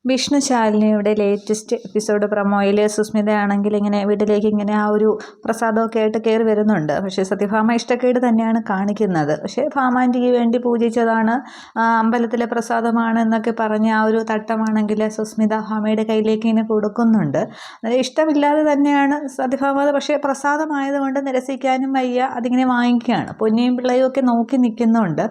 Vishnu ശാലിനിയുടെ latest episode പ്രൊമോയിൽ സുസ്മിതയാണെങ്കിൽ ഇങ്ങനെ വീട്ടിലേക്ക് ഇങ്ങനെ ആ ഒരു പ്രസാദമൊക്കെ ആയിട്ട് കയറി വരുന്നുണ്ട്. പക്ഷേ സത്യഭാമ ഇഷ്ടക്കേട് തന്നെയാണ് കാണിക്കുന്നത്. പക്ഷേ ഭാമാൻ്റിക്ക് വേണ്ടി പൂജിച്ചതാണ്, അമ്പലത്തിലെ പ്രസാദമാണ് എന്നൊക്കെ പറഞ്ഞ് ആ ഒരു തട്ടമാണെങ്കിൽ സുസ്മിത ഭാമയുടെ കയ്യിലേക്ക് ഇങ്ങനെ കൊടുക്കുന്നുണ്ട്. അത് ഇഷ്ടമില്ലാതെ തന്നെയാണ് സത്യഭാമ, പക്ഷേ പ്രസാദമായതുകൊണ്ട് നിരസിക്കാനും വയ്യ, അതിങ്ങനെ വാങ്ങിക്കുകയാണ്. പൊന്നിയും പിള്ളയും ഒക്കെ നോക്കി നിൽക്കുന്നുണ്ട്.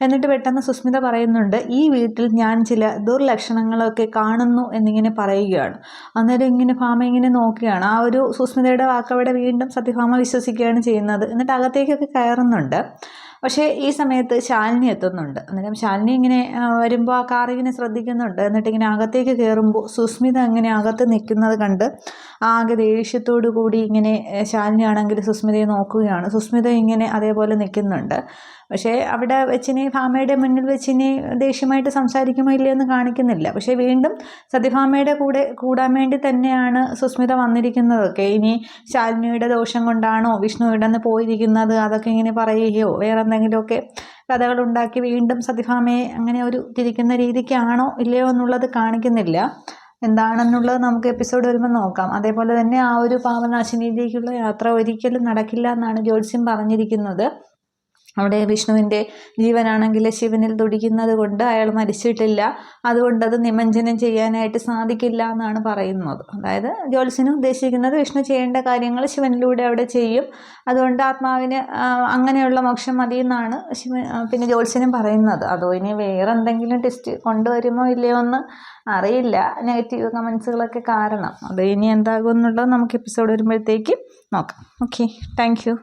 എന്നിട്ട് പെട്ടെന്ന് സുസ്മിത പറയുന്നുണ്ട്, ഈ വീട്ടിൽ ഞാൻ ചില ദുർലക്ഷണങ്ങളൊക്കെ കാണുന്നു എന്നിങ്ങനെ പറയുകയാണ്. അന്നേരം ഇങ്ങനെ ഭാമ ഇങ്ങനെ നോക്കുകയാണ്. ആ ഒരു സുസ്മിതയുടെ വാക്കവിടെ വീണ്ടും സത്യഭാമ വിശ്വസിക്കുകയാണ് ചെയ്യുന്നത്. എന്നിട്ട് അകത്തേക്കൊക്കെ കയറുന്നുണ്ട്. പക്ഷേ ഈ സമയത്ത് ശാലിനി എത്തുന്നുണ്ട്. അന്നേരം ശാലിനി ഇങ്ങനെ വരുമ്പോൾ ആ കാറിങ്ങനെ ശ്രദ്ധിക്കുന്നുണ്ട്. എന്നിട്ട് ഇങ്ങനെ അകത്തേക്ക് കയറുമ്പോൾ സുസ്മിത ഇങ്ങനെ അകത്ത് നിൽക്കുന്നത് കണ്ട് ആകെ ദേഷ്യത്തോടു കൂടി ഇങ്ങനെ ശാലിനി ആണെങ്കിൽ സുസ്മിതയെ നോക്കുകയാണ്. സുസ്മിത ഇങ്ങനെ അതേപോലെ നിൽക്കുന്നുണ്ട്. പക്ഷേ അവിടെ വെച്ചിനി ഭാമയുടെ മുന്നിൽ വെച്ചിനി ദേഷ്യമായിട്ട് സംസാരിക്കുമോ ഇല്ലയെന്ന് കാണിക്കുന്നില്ല. പക്ഷേ വീണ്ടും സത്യഭാമയുടെ കൂടെ കൂടാൻ വേണ്ടി തന്നെയാണ് സുസ്മിത വന്നിരിക്കുന്നതൊക്കെ. ഇനി ശാലിനിയുടെ ദോഷം കൊണ്ടാണോ വിഷ്ണു ഇവിടെ നിന്ന് പോയിരിക്കുന്നത്, അതൊക്കെ ഇങ്ങനെ പറയുകയോ വേറെ എന്തെങ്കിലുമൊക്കെ കഥകളുണ്ടാക്കി വീണ്ടും സത്യഭാമയെ അങ്ങനെ ഒരു തിരിക്കുന്ന രീതിക്കാണോ ഇല്ലയോ എന്നുള്ളത് കാണിക്കുന്നില്ല. എന്താണെന്നുള്ളത് നമുക്ക് എപ്പിസോഡ് വരുമ്പോൾ നോക്കാം. അതേപോലെ തന്നെ ആ ഒരു പാപനാശിനിയിലേക്കുള്ള യാത്ര ഒരിക്കലും നടക്കില്ല എന്നാണ് ജ്യോത്സ്യം പറഞ്ഞിരിക്കുന്നത്. അവിടെ വിഷ്ണുവിൻ്റെ ജീവനാണെങ്കിൽ ശിവനിൽ തുടിക്കുന്നത് കൊണ്ട് അയാൾ മരിച്ചിട്ടില്ല, അതുകൊണ്ട് അത് നിമഞ്ജനം ചെയ്യാനായിട്ട് സാധിക്കില്ല എന്നാണ് പറയുന്നത്. അതായത് ജ്യോത്സ്യന് ഉദ്ദേശിക്കുന്നത് വിഷ്ണു ചെയ്യേണ്ട കാര്യങ്ങൾ ശിവനിലൂടെ അവിടെ ചെയ്യും, അതുകൊണ്ട് ആത്മാവിന് അങ്ങനെയുള്ള മോക്ഷം മതി എന്നാണ് പിന്നെ ജ്യോത്സ്യനും പറയുന്നത്. അതോ ഇനി വേറെ എന്തെങ്കിലും ടെസ്റ്റ് കൊണ്ടുവരുമോ ഇല്ലയോ എന്ന് അറിയില്ല, നെഗറ്റീവ് കമൻസുകളൊക്കെ കാരണം. അത് ഇനി എന്താകും എന്നുള്ളത് നമുക്ക് എപ്പിസോഡ് വരുമ്പോഴത്തേക്ക് നോക്കാം. Okay, thank you.